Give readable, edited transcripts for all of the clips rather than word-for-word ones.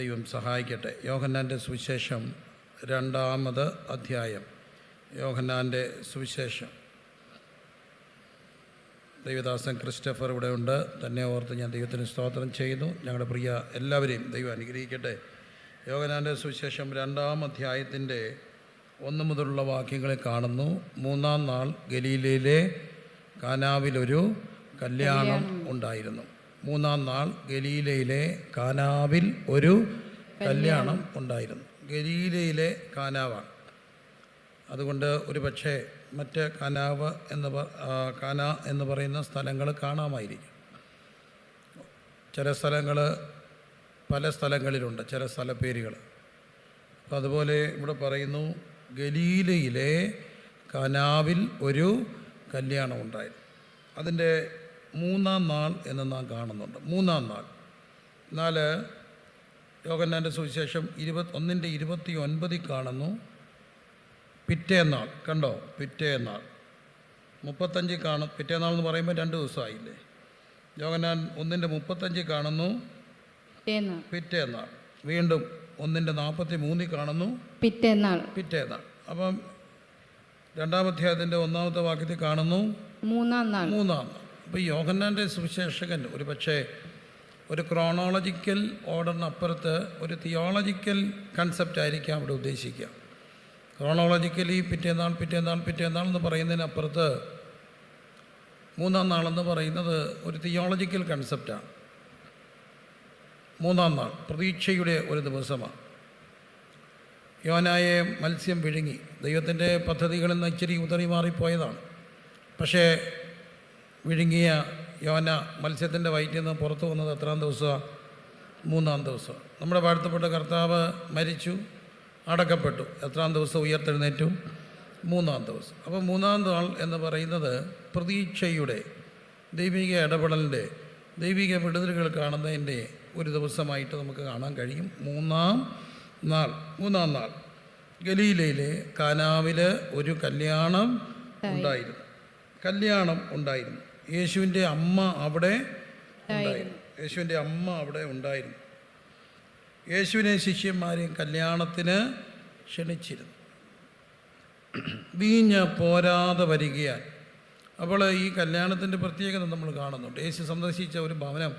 ദൈവം സഹായിക്കട്ടെ. യോഹന്നാൻ്റെ സുവിശേഷം 2-ാമത് അധ്യായം. യോഹന്നാൻ്റെ സുവിശേഷം. ദൈവദാസൻ ക്രിസ്റ്റഫർ ഇവിടെ ഉണ്ട്. തന്നെ ഓർത്ത് ഞാൻ ദൈവത്തിന് സ്തോത്രം ചെയ്യുന്നു. ഞങ്ങളുടെ പ്രിയ എല്ലാവരെയും ദൈവം അനുഗ്രഹിക്കട്ടെ. യോഹന്നാൻ്റെ സുവിശേഷം 2-ാം അധ്യായത്തിൻ്റെ 1 മുതലുള്ള വാക്യങ്ങളെ കാണുന്നു. 3-ാം നാൾ ഗലീലയിലെ കാനാവിലൊരു കല്യാണം ഉണ്ടായിരുന്നു. 3-ാം നാൾ ഗലീലയിലെ കാനാവിൽ ഒരു കല്യാണം ഉണ്ടായിരുന്നു. ഗലീലയിലെ കാനാവാണ്. അതുകൊണ്ട് ഒരു പക്ഷേ മറ്റ് കാനാവ് കാന എന്ന് പറയുന്ന സ്ഥലങ്ങൾ കാണാമായിരിക്കും. ചില സ്ഥലങ്ങൾ പല സ്ഥലങ്ങളിലുണ്ട്, ചില സ്ഥലപ്പേരുകൾ. അപ്പം അതുപോലെ ഇവിടെ പറയുന്നു ഗലീലയിലെ കാനാവിൽ ഒരു കല്യാണം ഉണ്ടായിരുന്നു. അതിൻ്റെ 3-ാം നാൾ എന്ന് നാം കാണുന്നുണ്ട്. 3-ാം നാൾ യോഹന്നാൻ്റെ സുവിശേഷം 1:29 കാണുന്നു. പിറ്റേന്നാൾ കണ്ടോ, പിറ്റേന്നാൾ 35 കാണും. പിറ്റേന്നാൾ എന്ന് പറയുമ്പോൾ 2 ദിവസമായില്ലേ. യോഹന്നാൻ 1:35 കാണുന്നു പിറ്റേന്നാൾ. വീണ്ടും 1:43 കാണുന്നു പിറ്റേന്നാൾ. അപ്പം 2-ാം അധ്യായത്തിൻ്റെ 1-ാമത്തെ വാക്യത്തിൽ കാണുന്നു 3-ാം നാൾ. അപ്പോൾ യോഹന്നാൻ്റെ സുവിശേഷകൻ ഒരു പക്ഷേ ഒരു ക്രോണോളജിക്കൽ ഓർഡറിനപ്പുറത്ത് ഒരു തിയോളജിക്കൽ കൺസെപ്റ്റ് ആയിരിക്കാം അവിടെ ഉദ്ദേശിക്കുക. ക്രോണോളജിക്കലി പിറ്റേന്നാൾ എന്ന് പറയുന്നതിനപ്പുറത്ത് 3-ാം നാളെന്ന് പറയുന്നത് ഒരു തിയോളജിക്കൽ കൺസെപ്റ്റാണ്. 3-ാം നാൾ പ്രതീക്ഷയുടെ ഒരു ദിവസമാണ്. യോനായെ മത്സ്യം വിഴുങ്ങി. ദൈവത്തിൻ്റെ പദ്ധതികളിൽ നിന്ന് ഇച്ചിരി ഉതറി മാറിപ്പോയതാണ്. പക്ഷേ വിഴുങ്ങിയ യോന മത്സ്യത്തിൻ്റെ വയറ്റിൽ നിന്ന് പുറത്തു വന്നത് എത്രാം ദിവസമാണ്? 3-ാം ദിവസം. നമ്മുടെ വാഴ്ത്തപ്പെട്ട കർത്താവ് മരിച്ചു, അടക്കപ്പെട്ടു. എത്രാം ദിവസം ഉയർത്തെഴുന്നേറ്റു? 3-ാം ദിവസം. അപ്പോൾ 3-ാം നാൾ എന്ന് പറയുന്നത് പ്രതീക്ഷയുടെ, ദൈവിക ഇടപെടലിൻ്റെ, ദൈവിക വിടുതലുകൾ കാണുന്നതിൻ്റെ ഒരു ദിവസമായിട്ട് നമുക്ക് കാണാൻ കഴിയും. 3-ാം നാൾ ഗലീലയിലെ കാനാവിൽ ഒരു കല്യാണം ഉണ്ടായിരുന്നു. യേശുവിൻ്റെ അമ്മ അവിടെ ഉണ്ടായിരുന്നു. യേശുവിനെ ശിഷ്യന്മാരെയും കല്യാണത്തിന് ക്ഷണിച്ചിരുന്നു. വീഞ്ഞ് പോരാതെ വരികയാൽ. അപ്പോൾ ഈ കല്യാണത്തിൻ്റെ പ്രത്യേകത നമ്മൾ കാണുന്നുണ്ട്. യേശു സന്ദർശിച്ച ഒരു ഭവനം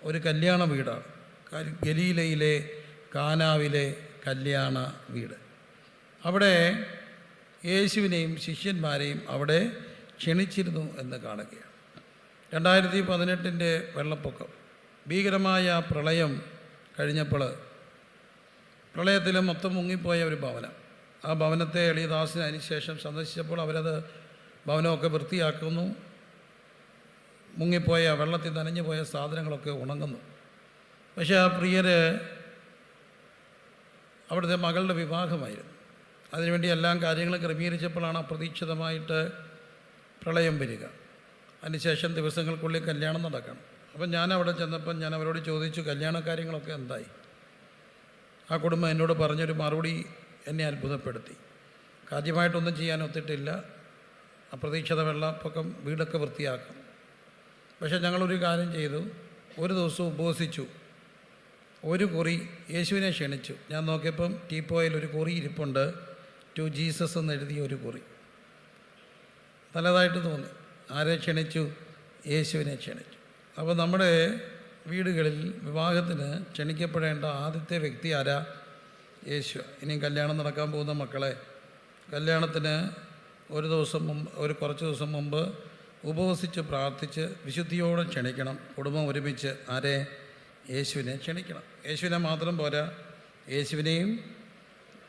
ഒരു കല്യാണ വീടാണ്. ഗലീലയിലെ കാനാവിലെ കല്യാണ വീട്. അവിടെ യേശുവിനെയും ശിഷ്യന്മാരെയും അവിടെ ക്ഷണിച്ചിരുന്നു എന്ന് കാണുകയാണ്. 2018 വെള്ളപ്പൊക്കം, ഭീകരമായ പ്രളയം കഴിഞ്ഞപ്പോൾ പ്രളയത്തിൽ മൊത്തം മുങ്ങിപ്പോയ ഒരു ഭവനം. ആ ഭവനത്തെ എളിയദാസിന് അതിനുശേഷം സന്ദർശിച്ചപ്പോൾ അവരത് ഭവനമൊക്കെ വൃത്തിയാക്കുന്നു. മുങ്ങിപ്പോയ, വെള്ളത്തിൽ നനഞ്ഞു പോയ സാധനങ്ങളൊക്കെ ഉണങ്ങുന്നു. പക്ഷേ ആ പ്രിയര് അവിടുത്തെ മകളുടെ വിവാഹമായിരുന്നു. അതിനുവേണ്ടി എല്ലാ കാര്യങ്ങളും ക്രമീകരിച്ചപ്പോഴാണ് അപ്രതീക്ഷിതമായിട്ട് പ്രളയം വരിക. അതിനുശേഷം ദിവസങ്ങൾക്കുള്ളിൽ കല്യാണം നടക്കണം. അപ്പം ഞാൻ അവിടെ ചെന്നപ്പം ഞാൻ അവരോട് ചോദിച്ചു, കല്യാണ കാര്യങ്ങളൊക്കെ എന്തായി? ആ കുടുംബം എന്നോട് പറഞ്ഞൊരു മറുപടി എന്നെ അത്ഭുതപ്പെടുത്തി. കാര്യമായിട്ടൊന്നും ചെയ്യാൻ ഒത്തിട്ടില്ല, അപ്രതീക്ഷിത വെള്ളപ്പൊക്കം, വീടൊക്കെ വൃത്തിയാക്കും. പക്ഷേ ഞങ്ങളൊരു കാര്യം ചെയ്തു, ഒരു ദിവസം ഉപവസിച്ചു, ഒരു കുറി യേശുവിനെ ക്ഷണിച്ചു. ഞാൻ നോക്കിയപ്പം ടീപ്പോയിൽ ഒരു കുറി ഇരിപ്പുണ്ട്, ടു ജീസസ് എന്നെഴുതിയ ഒരു കുറി. നല്ലതായിട്ട് തോന്നി. ആരെ ക്ഷണിച്ചു? യേശുവിനെ ക്ഷണിച്ചു. അപ്പോൾ നമ്മുടെ വീടുകളിൽ വിവാഹത്തിന് ക്ഷണിക്കപ്പെടേണ്ട ആദ്യത്തെ വ്യക്തി ആരാ? യേശു. ഇനിയും കല്യാണം നടക്കാൻ പോകുന്ന മക്കളെ കല്യാണത്തിന് കുറച്ച് ദിവസം മുമ്പ് ഉപവസിച്ച് പ്രാർത്ഥിച്ച് വിശുദ്ധിയോടെ ക്ഷണിക്കണം. കുടുംബം ഒരുമിച്ച് ആരെ? യേശുവിനെ ക്ഷണിക്കണം. യേശുവിനെ മാത്രം പോരാ, യേശുവിനെയും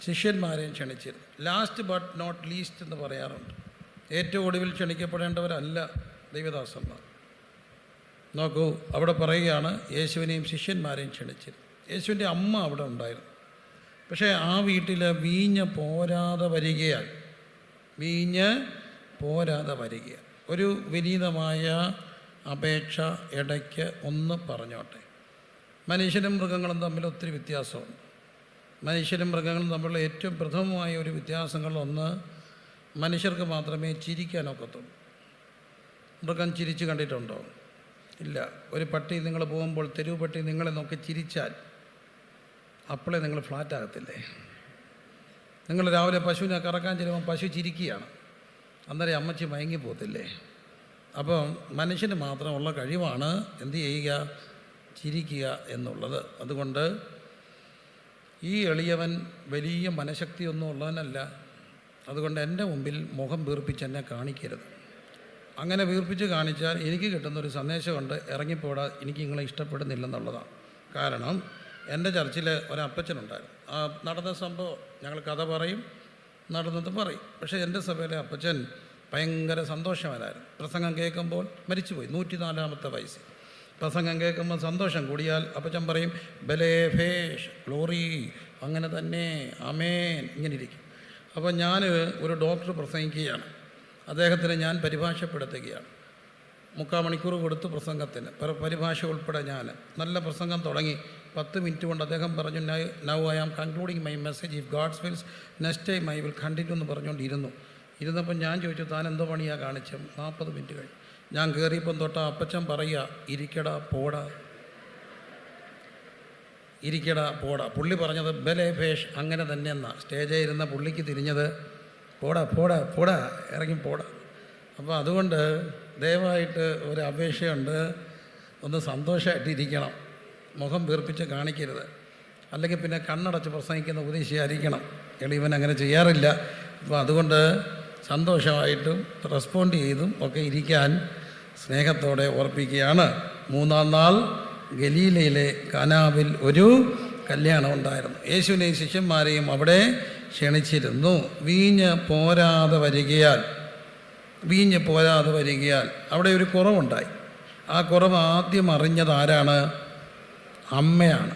ശിഷ്യന്മാരെയും ക്ഷണിച്ചിരുന്നു. ലാസ്റ്റ് ബട്ട് നോട്ട് ലീസ്റ്റ് എന്ന് പറയാറുണ്ട്. ഏറ്റവും ഒടുവിൽ ക്ഷണിക്കപ്പെടേണ്ടവരല്ല ദൈവദാസന്മാർ. നോക്കൂ, അവിടെ പറയുകയാണ് യേശുവിനെയും ശിഷ്യന്മാരെയും ക്ഷണിച്ചിരുന്നു. യേശുവിൻ്റെ അമ്മ അവിടെ ഉണ്ടായിരുന്നു. പക്ഷേ ആ വീട്ടിൽ വീഞ്ഞ് പോരാതെ വരികയാൽ ഒരു വിനീതമായ അപേക്ഷ ഇടയ്ക്ക് ഒന്ന് പറഞ്ഞോട്ടെ. മനുഷ്യരും മൃഗങ്ങളും തമ്മിൽ ഒത്തിരി വ്യത്യാസമുണ്ട്. മനുഷ്യരും മൃഗങ്ങളും തമ്മിലുള്ള ഏറ്റവും പ്രഥമമായ ഒരു വ്യത്യാസങ്ങളൊന്ന്, മനുഷ്യർക്ക് മാത്രമേ ചിരിക്കാനൊക്കത്തുള്ളൂ. മൃഗം ചിരിച്ച് കണ്ടിട്ടുണ്ടോ? ഇല്ല. ഒരു പട്ടി നിങ്ങൾ പോകുമ്പോൾ, തെരുവ് പട്ടി നിങ്ങളെ നോക്കി ചിരിച്ചാൽ അപ്പോഴേ നിങ്ങൾ ഫ്ലാറ്റ് ആകത്തില്ലേ? നിങ്ങൾ രാവിലെ പശുവിനെ കറക്കാൻ ചെല്ലുമ്പോൾ പശു ചിരിക്കുകയാണ്, അന്നേരം അമ്മച്ചി മയങ്ങി പോകത്തില്ലേ? അപ്പം മനുഷ്യന് മാത്രമുള്ള കഴിവാണ് എന്ത് ചെയ്യുക? ചിരിക്കുക എന്നുള്ളത്. അതുകൊണ്ട് ഈ എളിയവൻ വലിയ മനഃശക്തിയൊന്നും ഉള്ളവനല്ല. അതുകൊണ്ട് എൻ്റെ മുമ്പിൽ മുഖം വീർപ്പിച്ച് എന്നെ കാണിക്കരുത്. അങ്ങനെ വീർപ്പിച്ച് കാണിച്ചാൽ എനിക്ക് കിട്ടുന്നൊരു സന്ദേശമുണ്ട്, ഇറങ്ങിപ്പോടാ, എനിക്ക് നിങ്ങളെ ഇഷ്ടപ്പെടുന്നില്ലെന്നുള്ളതാണ്. കാരണം എൻ്റെ ചർച്ചിൽ ഒരപ്പച്ചനുണ്ടായിരുന്നു. ആ നടന്ന സംഭവം ഞങ്ങൾ കഥ പറയും, നടന്നത് പറയും. പക്ഷേ എൻ്റെ സഭയിലെ അപ്പച്ചൻ ഭയങ്കര സന്തോഷവാനായിരുന്നു. പ്രസംഗം കേൾക്കുമ്പോൾ മരിച്ചുപോയി, 104-ാമത്തെ വയസ്സിൽ. പ്രസംഗം കേൾക്കുമ്പോൾ സന്തോഷം കൂടിയാൽ അപ്പച്ചൻ പറയും ബലേ ഫേഷ് ഗ്ലോറി, അങ്ങനെ തന്നെ, അമേൻ, ഇങ്ങനെ ഇരിക്കും. അപ്പോൾ ഞാൻ ഒരു ഡോക്ടർ പ്രസംഗിക്കുകയാണ്, അദ്ദേഹത്തിന് ഞാൻ പരിഭാഷപ്പെടുത്തുകയാണ്. 3/4 മണിക്കൂർ കൊടുത്തു പ്രസംഗത്തിന്, പരിഭാഷ ഉൾപ്പെടെ. ഞാൻ നല്ല പ്രസംഗം തുടങ്ങി. 10 മിനിറ്റ് കൊണ്ട് അദ്ദേഹം പറഞ്ഞു now I am concluding my message, if God's wills next time I will continue എന്ന് പറഞ്ഞുകൊണ്ടിരുന്നു. ഇരുന്നപ്പോൾ ഞാൻ ചോദിച്ചു, താൻ എന്തോ പണിയാണ് കാണിച്ചത്? 40 മിനിറ്റ് കഴിഞ്ഞു. ഞാൻ കയറിയപ്പം തൊട്ടാ അപ്പച്ചൻ പറയുക, ഇരിക്കടാ പോടാ, ഇരിക്കടാ പോടാ. പുള്ളി പറഞ്ഞത് ബലേ ഭേഷ്, അങ്ങനെ തന്നെ എന്നാ. സ്റ്റേജിൽ ഇരുന്ന പുള്ളിക്ക് തിരിഞ്ഞത് പോടാ പോടാ പോടാ, ഇറങ്ങി പോടാ. അപ്പോൾ അതുകൊണ്ട് ദയവായിട്ട് ഒരു അപേക്ഷയുണ്ട്, ഒന്ന് സന്തോഷമായിട്ടിരിക്കണം, മുഖം വീർപ്പിച്ച് കാണിക്കരുത്. അല്ലെങ്കിൽ പിന്നെ കണ്ണടച്ച് പ്രസംഗിക്കുന്ന ഉപദേശിയായിരിക്കണം. എളിയവൻ അങ്ങനെ ചെയ്യാറില്ല. അപ്പോൾ അതുകൊണ്ട് സന്തോഷമായിട്ടും റെസ്പോണ്ട് ചെയ്തും ഒക്കെ ഇരിക്കാൻ സ്നേഹത്തോടെ ഓർപ്പിക്കുകയാണ്. 3-ാം നാൾ ഗലീലയിലെ കാനാവിൽ ഒരു കല്യാണം ഉണ്ടായിരുന്നു. യേശുവിനെയും ശിഷ്യന്മാരെയും അവിടെ ക്ഷണിച്ചിരുന്നു. വീഞ്ഞ് പോരാതെ വരികയാൽ അവിടെ ഒരു കുറവുണ്ടായി. ആ കുറവ് ആദ്യം അറിഞ്ഞത് ആരാണ്? അമ്മയാണ്.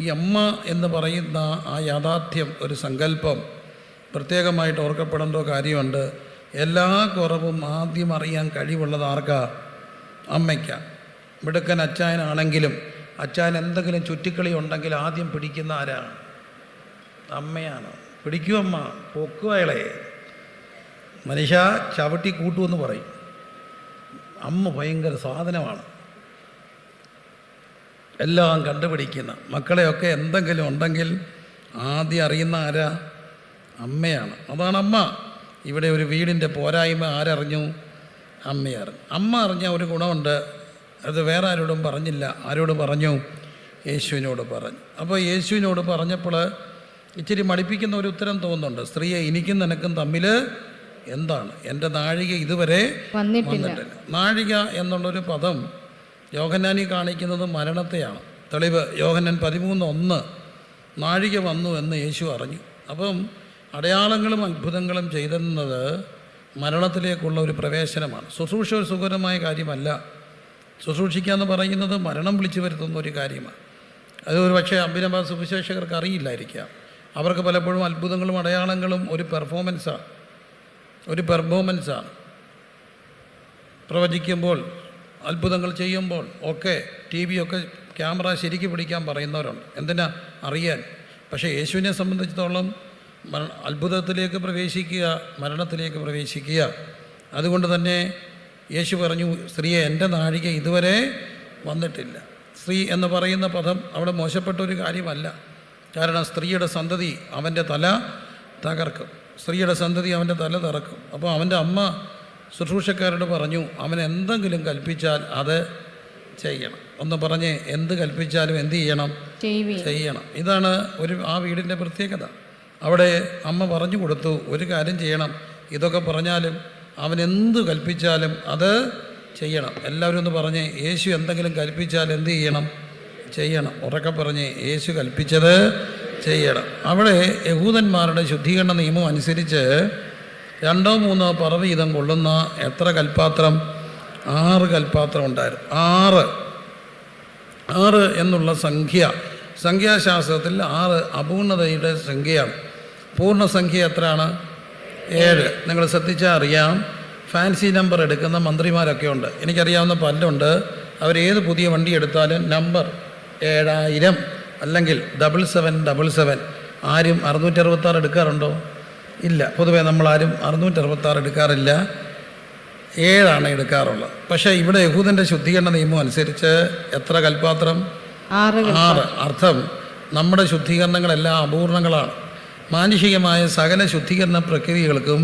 ഈ അമ്മ എന്ന് പറയുന്ന ആ യാഥാർത്ഥ്യം, ഒരു സങ്കല്പം പ്രത്യേകമായിട്ട് ഓർക്കപ്പെടേണ്ട കാര്യമുണ്ട്. എല്ലാ കുറവും ആദ്യം അറിയാൻ കഴിവുള്ളത് ആർക്കാ? അമ്മയ്ക്കാണ്. മിടുക്കൻ അച്ചായനാണെങ്കിലും അച്ചായൻ എന്തെങ്കിലും ചുറ്റിക്കളി ഉണ്ടെങ്കിൽ ആദ്യം പിടിക്കുന്ന ആരാണ്? അമ്മയാണ്. പിടിക്കൂ അമ്മ, പൊക്കുക അയാളെ, മനുഷ്യ ചവിട്ടി കൂട്ടുമെന്ന് പറയും. അമ്മ ഭയങ്കര സാധനമാണ്, എല്ലാം കണ്ടുപിടിക്കുന്ന. മക്കളെയൊക്കെ എന്തെങ്കിലും ഉണ്ടെങ്കിൽ ആദ്യം അറിയുന്ന ആരാ? അമ്മയാണ്. അതാണ് അമ്മ. ഇവിടെ ഒരു വീടിൻ്റെ പോരായ്മ ആരറിഞ്ഞു? അമ്മയറിഞ്ഞു. അമ്മ അറിഞ്ഞ ഒരു ഗുണമുണ്ട്, അത് വേറെ ആരോടും പറഞ്ഞില്ല. ആരോട് പറഞ്ഞു? യേശുവിനോട് പറഞ്ഞു. അപ്പോൾ യേശുവിനോട് പറഞ്ഞപ്പോൾ ഇച്ചിരി മടിപ്പിക്കുന്ന ഒരു ഉത്തരം തോന്നുന്നുണ്ട്. സ്ത്രീയെ, എനിക്കും നിനക്കും തമ്മിൽ എന്താണ്? എൻ്റെ നാഴിക ഇതുവരെ വന്നിട്ടില്ല. നാഴിക എന്നുള്ളൊരു പദം യോഹന്നാനി കാണിക്കുന്നത് മരണത്തെയാണ്. തെളിവ് യോഹന്നാൻ 13:1, നാഴിക വന്നു എന്ന് യേശു അറിഞ്ഞു. അപ്പം അടയാളങ്ങളും അത്ഭുതങ്ങളും ചെയ്തെന്നത് മരണത്തിലേക്കുള്ള ഒരു പ്രവേശനമാണ്. ശുശ്രൂഷ ഒരു സുഖകരമായ കാര്യമല്ല. ശുശ്രൂഷിക്കുക എന്ന് പറയുന്നത് മരണം വിളിച്ചു വരുത്തുന്ന ഒരു കാര്യമാണ്. അത് ഒരു പക്ഷേ അഭിനവ സുവിശേഷകർക്ക് അറിയില്ലായിരിക്കാം. അവർക്ക് പലപ്പോഴും അത്ഭുതങ്ങളും അടയാളങ്ങളും ഒരു പെർഫോമൻസാണ്. പ്രവചിക്കുമ്പോൾ, അത്ഭുതങ്ങൾ ചെയ്യുമ്പോൾ ഒക്കെ TV ഒക്കെ ക്യാമറ ശരിക്ക് പിടിക്കാൻ പറയുന്നവരുണ്ട്. എന്തിനാ? അറിയാൻ. പക്ഷേ യേശുവിനെ സംബന്ധിച്ചിടത്തോളം അത്ഭുതത്തിലേക്ക് പ്രവേശിക്കുക, മരണത്തിലേക്ക് പ്രവേശിക്കുക. അതുകൊണ്ട് തന്നെ യേശു പറഞ്ഞു, സ്ത്രീയെ, എൻ്റെ നാഴിക ഇതുവരെ വന്നിട്ടില്ല. സ്ത്രീ എന്ന് പറയുന്ന പദം അവിടെ മോശപ്പെട്ട ഒരു കാര്യമല്ല. കാരണം സ്ത്രീയുടെ സന്തതി അവൻ്റെ തല തകർക്കും. സ്ത്രീയുടെ സന്തതി അവൻ്റെ തല തകർക്കും. അപ്പോൾ അവൻ്റെ അമ്മ ശുശ്രൂഷക്കാരോട് പറഞ്ഞു, അവൻ എന്തെങ്കിലും കൽപ്പിച്ചാൽ അത് ചെയ്യണം. ഒന്ന് പറഞ്ഞ്, എന്ത് കൽപ്പിച്ചാലും എന്ത് ചെയ്യണം? ഇതാണ് ആ വീടിൻ്റെ പ്രത്യേകത. അവിടെ അമ്മ പറഞ്ഞു കൊടുത്തു, ഒരു കാര്യം ചെയ്യണം, ഇതൊക്കെ പറഞ്ഞാലും അവൻ എന്ത് കൽപ്പിച്ചാലും അത് ചെയ്യണം. എല്ലാവരും ഒന്ന് പറഞ്ഞ്, യേശു എന്തെങ്കിലും കൽപ്പിച്ചാൽ എന്ത് ചെയ്യണം? ചെയ്യണം. ഉറക്കെ പറഞ്ഞ്, യേശു കൽപ്പിച്ചത് ചെയ്യണം. അവിടെ യഹൂദന്മാരുടെ ശുദ്ധീകരണ നിയമം അനുസരിച്ച് 2-3 പറ വീതം കൊള്ളുന്ന എത്ര കൽപ്പാത്രം? 6 കൽപ്പാത്രം ഉണ്ടായിരുന്നു. 6 എന്നുള്ള സംഖ്യാശാസ്ത്രത്തിൽ 6 അപൂർണതയുടെ സംഖ്യയാണ്. പൂർണ്ണസംഖ്യ എത്രയാണ്? 7. നിങ്ങൾ ശ്രദ്ധിച്ചാൽ അറിയാം. ഫാൻസി നമ്പർ എടുക്കുന്ന മന്ത്രിമാരൊക്കെ ഉണ്ട്. എനിക്കറിയാവുന്ന പലരുണ്ട്. അവരേത് പുതിയ വണ്ടി എടുത്താലും നമ്പർ 7000 അല്ലെങ്കിൽ 7777. ആരും 666 എടുക്കാറുണ്ടോ? ഇല്ല. പൊതുവേ നമ്മളാരും 666 എടുക്കാറില്ല, 7 എടുക്കാറുള്ളത്. പക്ഷേ ഇവിടെ യഹൂദൻ്റെ ശുദ്ധീകരണ നിയമം അനുസരിച്ച് എത്ര കൽപ്പാത്രം? 6. അർത്ഥം നമ്മുടെ ശുദ്ധീകരണങ്ങളെല്ലാം അപൂർണങ്ങളാണ്. മാനുഷികമായ സകല ശുദ്ധീകരണ പ്രക്രിയകൾക്കും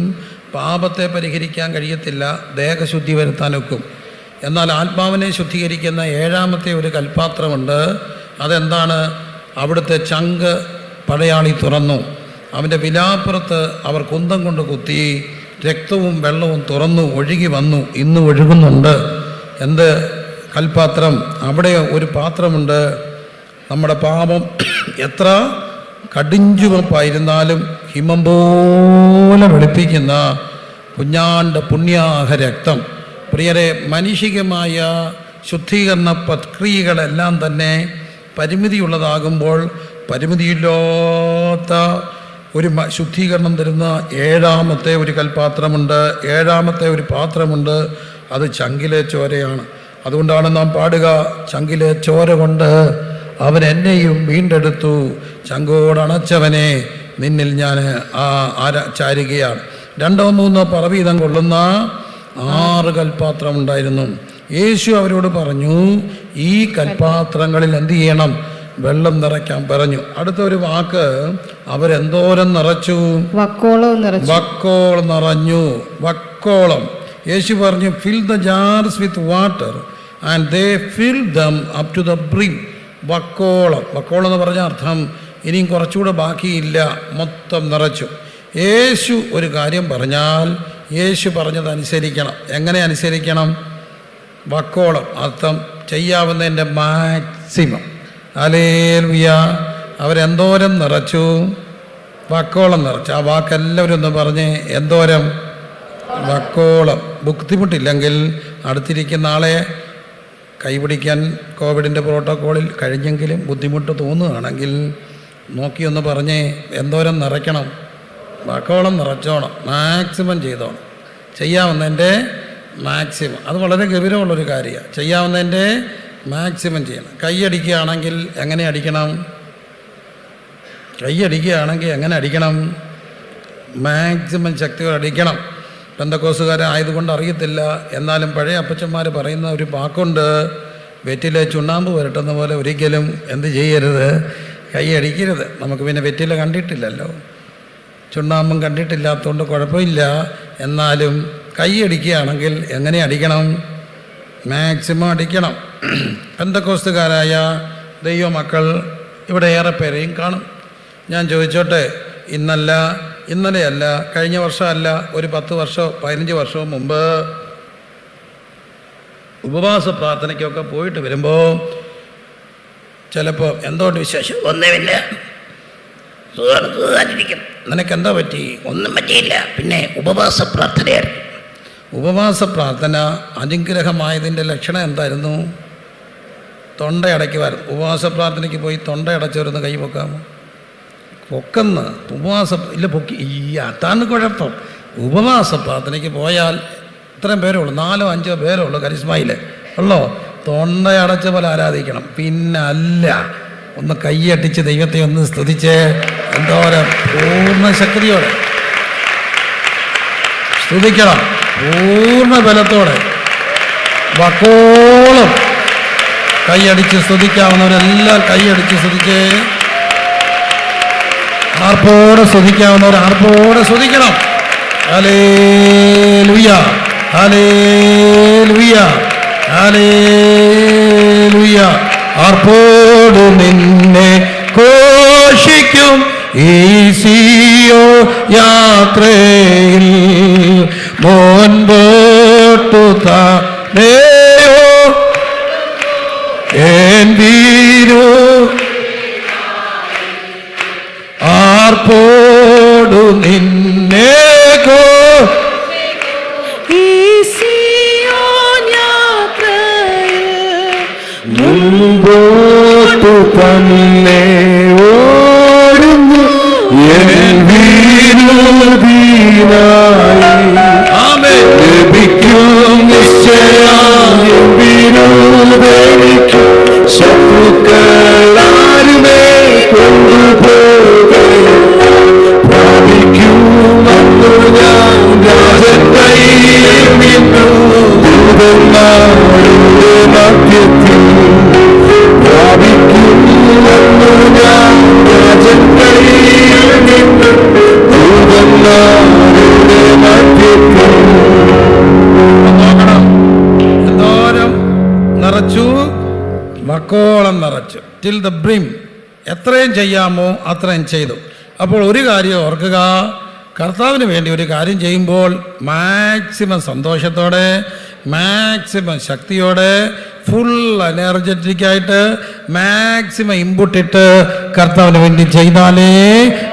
പാപത്തെ പരിഹരിക്കാൻ കഴിയത്തില്ല, ദേഹശുദ്ധി വരുത്താനൊക്കും. എന്നാൽ ആത്മാവിനെ ശുദ്ധീകരിക്കുന്ന ഏഴാമത്തെ ഒരു കൽപ്പാത്രമുണ്ട്. അതെന്താണ്? അവിടുത്തെ ചങ്ക് പടയാളി തുറന്നു, അവൻ്റെ വിലാപ്പുറത്ത് അവർ കുന്തം കൊണ്ട് കുത്തി, രക്തവും വെള്ളവും തുറന്നു ഒഴുകി വന്നു, ഇന്ന് ഒഴുകുന്നുണ്ട്. എന്ത് കൽപ്പാത്രം? അവിടെ ഒരു പാത്രമുണ്ട്. നമ്മുടെ പാപം എത്ര കടിഞ്ചുവപ്പായിരുന്നാലും ഹിമം പോലെ വെളുപ്പിക്കുന്ന കുഞ്ഞാണ്ട് പുണ്യാഹ രക്തം. പ്രിയരെ, മാനുഷികമായ ശുദ്ധീകരണ പ്രക്രിയകളെല്ലാം തന്നെ പരിമിതിയുള്ളതാകുമ്പോൾ പരിമിതിയില്ലാത്ത ഒരു ശുദ്ധീകരണം തരുന്ന ഏഴാമത്തെ ഒരു കൽപ്പാത്രമുണ്ട്, ഏഴാമത്തെ ഒരു പാത്രമുണ്ട്. അത് ചങ്കിലെ ചോരയാണ്. അതുകൊണ്ടാണ് നാം പാടുക, ചങ്കിലെ ചോര കൊണ്ട് അവൻ എന്നെയും വീണ്ടെടുത്തു, ചങ്കോടണച്ചവനെ നിന്നിൽ ഞാൻ ചാരുകയാണ്. 2-3 പറവീതം കൊള്ളുന്ന 6 കൽപ്പാത്രം ഉണ്ടായിരുന്നു. യേശു അവരോട് പറഞ്ഞു, ഈ കൽപ്പാത്രങ്ങളിൽ എന്ത് ചെയ്യണം? വെള്ളം നിറയ്ക്കാൻ പറഞ്ഞു. അടുത്തൊരു വാക്ക്, അവരെന്തോരം നിറച്ചു? വക്കോളം നിറഞ്ഞു. വക്കോളം. യേശു പറഞ്ഞു, fill the jars with water and they fill them up to the brim. വക്കോളം. വക്കോളം എന്ന് പറഞ്ഞ അർത്ഥം ഇനിയും കുറച്ചുകൂടെ ബാക്കിയില്ല, മൊത്തം നിറച്ചു. യേശു ഒരു കാര്യം പറഞ്ഞാൽ യേശു പറഞ്ഞത് അനുസരിക്കണം. എങ്ങനെ അനുസരിക്കണം? വക്കോളം അർത്ഥം ചെയ്യാവുന്നതിൻ്റെ മാക്സിമം. ഹല്ലേലൂയ. അവരെന്തോരം നിറച്ചു? വക്കോളം നിറച്ചു. ആ വാക്കെല്ലാവരും ഒന്ന് പറഞ്ഞ്, എന്തോരം? വക്കോളം. ബുദ്ധിമുട്ടില്ലെങ്കിൽ അടുത്തിരിക്കുന്ന ആളെ കൈപിടിക്കാൻ കോവിഡിൻ്റെ പ്രോട്ടോക്കോളിൽ കഴിഞ്ഞെങ്കിലും ബുദ്ധിമുട്ട് തോന്നുകയാണെങ്കിൽ നോക്കിയൊന്ന് പറഞ്ഞേ, എന്തോരം നിറയ്ക്കണം? വക്കോളം നിറച്ചോണം, മാക്സിമം ചെയ്തോണം. ചെയ്യാവുന്നതിൻ്റെ മാക്സിമം. അത് വളരെ ഗൗരവമുള്ളൊരു കാര്യമാണ്. ചെയ്യാവുന്നതിൻ്റെ മാക്സിമം ചെയ്യണം. കൈയടിക്കുകയാണെങ്കിൽ എങ്ങനെ അടിക്കണം? കൈയടിക്കുകയാണെങ്കിൽ എങ്ങനെ അടിക്കണം? മാക്സിമം ശക്തിയോടെ അടിക്കണം. പെന്തക്കോസുകാരായതുകൊണ്ട് അറിയത്തില്ല, എന്നാലും പഴയ അപ്പച്ചന്മാർ പറയുന്ന ഒരു വാക്കുണ്ട്, വെറ്റിലെ ചുണ്ണാമ്പ് പുരട്ടുന്ന പോലെ ഒരിക്കലും എന്ത് ചെയ്യരുത്? കൈ അടിക്കരുത്. നമുക്ക് പിന്നെ വെറ്റില കണ്ടിട്ടില്ലല്ലോ, ചുണ്ണാമ്പും കണ്ടിട്ടില്ലാത്തതുകൊണ്ട് കുഴപ്പമില്ല. എന്നാലും കൈ അടിക്കുകയാണെങ്കിൽ എങ്ങനെ അടിക്കണം? മാക്സിമം അടിക്കണം. പെന്തക്കോസ്തുകാരായ ദൈവമക്കൾ ഇവിടെ ഏറെ പേരെയും കാണും. ഞാൻ ചോദിച്ചോട്ടെ, ഇന്നലെയല്ല, കഴിഞ്ഞ വർഷമല്ല, ഒരു 10 വർഷമോ 15 വർഷവും മുമ്പ് ഉപവാസ പ്രാർത്ഥനയ്ക്കൊക്കെ പോയിട്ട് വരുമ്പോൾ ചിലപ്പോൾ എന്തോണ്ട് വിശേഷം? ഒന്നുമില്ല, സുഖമായിട്ടിരിക്കും. നിനക്കെന്താ പറ്റി? ഒന്നും പറ്റിയില്ല. പിന്നെ ഉപവാസ പ്രാർത്ഥനയായിരുന്നു. ഉപവാസ പ്രാർത്ഥന അനുഗ്രഹമായതിൻ്റെ ലക്ഷണം എന്തായിരുന്നു? തൊണ്ടയടയ്ക്കുമായിരുന്നു. ഉപവാസ പ്രാർത്ഥനയ്ക്ക് പോയി തൊണ്ടയടച്ചവരൊന്ന് കൈ പൊക്കാമോ? പൊക്കെന്ന് ഇല്ല പൊക്കി. അതാണ് കുഴപ്പം. ഉപവാസ പ്രാർത്ഥനയ്ക്ക് പോയാൽ ഇത്രയും പേരേ ഉള്ളൂ, 4-5 പേരേ ഉള്ളൂ കരിസ്മയിൽ ഉള്ളോ. തൊണ്ടയടച്ച പോലെ ആരാധിക്കണം. പിന്നെ അല്ല, ഒന്ന് കൈയട്ടിച്ച് ദൈവത്തെ ഒന്ന് സ്തുതിച്ച് എന്തോരം പൂർണ്ണ ശക്തിയോടെ സ്തുതിക്കണം, പൂർണ്ണ ബലത്തോടെ വക്കോളം കൈയടിച്ച് സ്തുതിക്കാവുന്നവരെല്ലാം കൈയടിച്ച് സ്തുതിച്ച്, ആർപ്പോടെ സ്തുതിക്കാവുന്നവർ ആർപ്പോടെ സ്തുതിക്കണം. Hallelujah, hallelujah, hallelujah. ആർപ്പോട് നിന്നെ ഘോഷിക്കും ഈ സിയോ യാത്രയിൽ, മുൻപോട്ടു താനെയോ എൻ വീരു ആർപ്പോടു നിന്നെ മുൻപോട്ടു തന്നെ ഓടുന്നു എൻ വീരുദീനായി. ലഭിക്കും നിശ്ചയം വീരുദനിക്കും, ശത്രുക്കളാരുമേ കൊണ്ടുപോകയും പ്രാപിക്കും അന്നു ഞാൻ രാജൻ കയ്യിൽ നിന്നു. ദൂതന്മാരുടെ മധ്യത്തിൽ പ്രാപിക്കും അന്നു ഞാൻ വക്കോളം നിറച്ചു. Till the brim. എത്രയും ചെയ്യാമോ അത്രയും ചെയ്തു. അപ്പോൾ ഒരു കാര്യം ഓർക്കുക, കർത്താവിന് വേണ്ടി ഒരു കാര്യം ചെയ്യുമ്പോൾ മാക്സിമം സന്തോഷത്തോടെ, മാക്സിമം ശക്തിയോടെ, ഫുൾ എനർജറ്റിക്കായിട്ട്, മാക്സിമം ഇൻപുട്ടിട്ട് കർത്താവിന് വേണ്ടി ചെയ്താലേ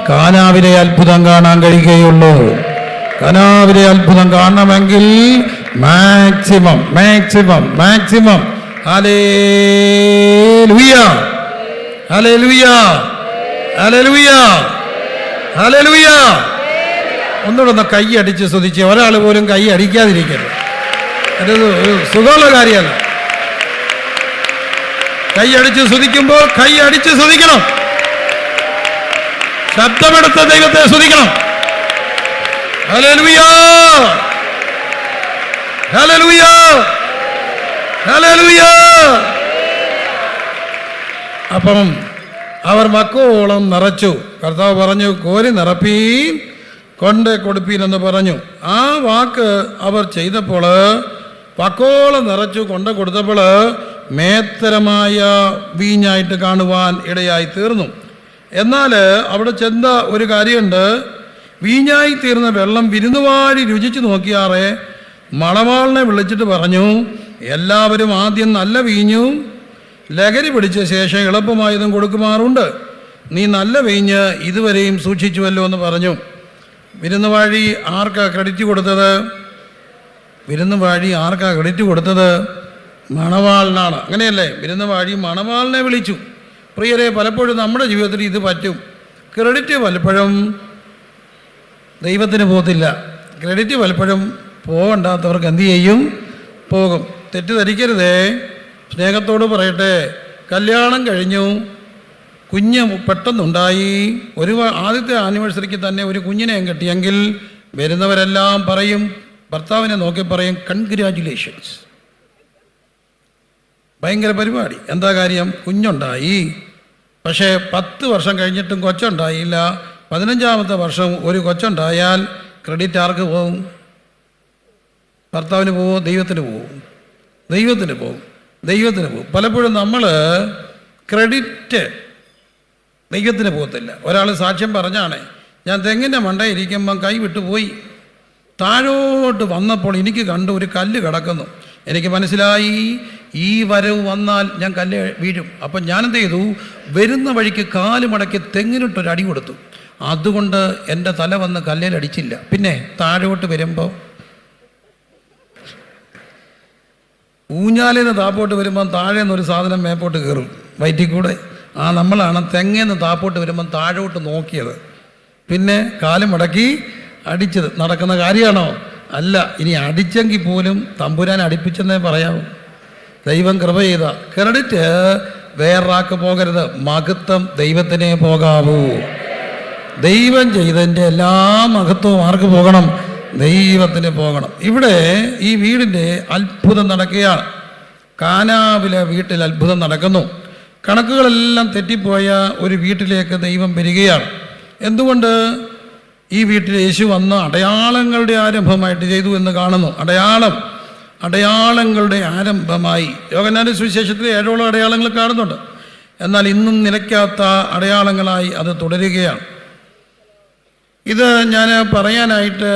കാനാവിലെ അത്ഭുതം കാണാൻ കഴിയുകയുള്ളൂ. കാനാവിലെ അത്ഭുതം കാണണമെങ്കിൽ maximum maximum maximum. Hallelujah, hallelujah, hallelujah, hallelujah. ഒന്നുകൂടെ കൈ അടിച്ച് സ്തുതിച്ച്, ഒരാൾ പോലും കൈ അടിക്കാതിരിക്കരുത്. അത് സുഖമുള്ള കാര്യമല്ല. കൈ അടിച്ച് സ്തുതിക്കുമ്പോൾ കൈ അടിച്ച് സ്തുതിക്കണം. ശബ്ദമെടുത്ത ദൈവത്തെ സ്തുതിക്കണം. Hallelujah, hallelujah, hallelujah. അപ്പം അവർ വക്കോളം നിറച്ചു. കർത്താവ് പറഞ്ഞു, കോരി നിറപ്പീൻ, കൊണ്ട് കൊടുപ്പീൻ എന്ന് പറഞ്ഞു. ആ വാക്ക് അവർ ചെയ്തപ്പോൾ, വക്കോളം നിറച്ചു കൊണ്ട് കൊടുത്തപ്പോൾ മേത്തരമായ വീഞ്ഞായിട്ട് കാണുവാൻ ഇടയായി തീർന്നു. എന്നാൽ അവിടെ ചെന്ന ഒരു കാര്യമുണ്ട്. വീഞ്ഞായി തീർന്ന വെള്ളം വിരുന്നുവാഴി രുചിച്ച് നോക്കിയാറെ മണവാളിനെ വിളിച്ചിട്ട് പറഞ്ഞു, എല്ലാവരും ആദ്യം നല്ല വീഞ്ഞും ലഹരി പിടിച്ച ശേഷം എളുപ്പമായതും കൊടുക്കുമാറുണ്ട്. നീ നല്ല വീഞ്ഞ് ഇതുവരെയും സൂക്ഷിച്ചുവല്ലോ എന്ന് പറഞ്ഞു. വിരുന്നുവാഴി ആർക്കാ ക്രെഡിറ്റ് കൊടുത്തത്? വിരുന്നുവാഴി ആർക്കാ ക്രെഡിറ്റ് കൊടുത്തത്? മണവാളിനാണ്. അങ്ങനെയല്ലേ? വിരുന്നുവാഴി മണവാളിനെ വിളിച്ചു. പ്രിയരെ, പലപ്പോഴും നമ്മുടെ ജീവിതത്തിൽ ഇത് പറ്റും. ക്രെഡിറ്റ് പലപ്പോഴും ദൈവത്തിന് പോകത്തില്ല. ക്രെഡിറ്റ് പലപ്പോഴും പോകണ്ടാത്തവർക്ക് എന്തു ചെയ്യും? പോകും. തെറ്റിദ്ധരിക്കരുതേ. സ്നേഹത്തോട് പറയട്ടെ, കല്യാണം കഴിഞ്ഞു, കുഞ്ഞ് പെട്ടെന്നുണ്ടായി, ആദ്യത്തെ ആനിവേഴ്സറിക്ക് തന്നെ ഒരു കുഞ്ഞിനെ കെട്ടിയെങ്കിൽ വരുന്നവരെല്ലാം പറയും, ഭർത്താവിനെ നോക്കി പറയും, കൺഗ്രാജുലേഷൻസ്. ഭയങ്കര പരിപാടി. എന്താ കാര്യം? കുഞ്ഞുണ്ടായി. പക്ഷേ 10 വർഷം കഴിഞ്ഞിട്ടും കൊച്ചുണ്ടായില്ല. 15ാമത്തെ വർഷം ഒരു കൊച്ചുണ്ടായാൽ ക്രെഡിറ്റ് ആർക്ക് പോകും? ഭർത്താവിന് പോവും? ദൈവത്തിന് പോവും? ദൈവത്തിന് പോവും, ദൈവത്തിന് പോവും. പലപ്പോഴും നമ്മൾ ക്രെഡിറ്റ് ദൈവത്തിന് പോകത്തില്ല. ഒരാൾ സാക്ഷ്യം പറഞ്ഞാണ്, ഞാൻ തെങ്ങിൻ്റെ മണ്ടയിരിക്കുമ്പം കൈ വിട്ടുപോയി, താഴോട്ട് വന്നപ്പോൾ എനിക്ക് കണ്ടു ഒരു കല്ല് കിടക്കുന്നു. എനിക്ക് മനസ്സിലായി ഈ വരവ് വന്നാൽ ഞാൻ കല്ല് വീഴും. അപ്പം ഞാനെന്ത് ചെയ്തു? വരുന്ന വഴിക്ക് കാല് മടക്കി തെങ്ങിനിട്ടൊരടി കൊടുത്തു. അതുകൊണ്ട് എൻ്റെ തല വന്ന് കല്ലിലടിച്ചില്ല. പിന്നെ താഴോട്ട് വരുമ്പോൾ ഊഞ്ഞാലിന്ന് താപ്പോട്ട് വരുമ്പം താഴെ നിന്നൊരു സാധനം മേപ്പോട്ട് കയറും വയറ്റിൽ കൂടെ. നമ്മളാണ് തെങ്ങേന്ന് താപ്പോട്ട് വരുമ്പം താഴോട്ട് നോക്കിയത്, പിന്നെ കാല് മടക്കി അടിച്ചത്. നടക്കുന്ന കാര്യമാണോ? അല്ല. ഇനി അടിച്ചെങ്കിൽ പോലും തമ്പുരാൻ അടിപ്പിച്ചെന്നേ പറയാവൂ. ദൈവം കൃപ ചെയ്ത. ക്രെഡിറ്റ് വേറൊരാൾക്ക് പോകരുത്, മഹത്വം ദൈവത്തിനേ പോകാവൂ. ദൈവം ചെയ്തതിൻ്റെ എല്ലാ മഹത്വവും ആർക്ക് പോകണം? ദൈവത്തിന് പോകണം. ഇവിടെ ഈ വീടിൻ്റെ അത്ഭുതം നടക്കുകയാണ്. കാനാവിലെ വീട്ടിൽ അത്ഭുതം നടക്കുന്നു. കണക്കുകളെല്ലാം തെറ്റിപ്പോയ ഒരു വീട്ടിലേക്ക് ദൈവം വരികയാണ്. എന്തുകൊണ്ട്? ഈ വീട്ടിൽ യേശു വന്ന അടയാളങ്ങളുടെ ആരംഭമായിട്ട് ചെയ്തു എന്ന് കാണുന്നു. അടയാളങ്ങളുടെ ആരംഭമായി. യോഹന്നാന്റെ സുവിശേഷത്തിൽ 7ഓളം അടയാളങ്ങൾ കാണുന്നുണ്ട്. എന്നാൽ ഇന്നും നിലയ്ക്കാത്ത അടയാളങ്ങളായി അത് തുടരുകയാണ്. ഇത് ഞാൻ പറയാനായിട്ട്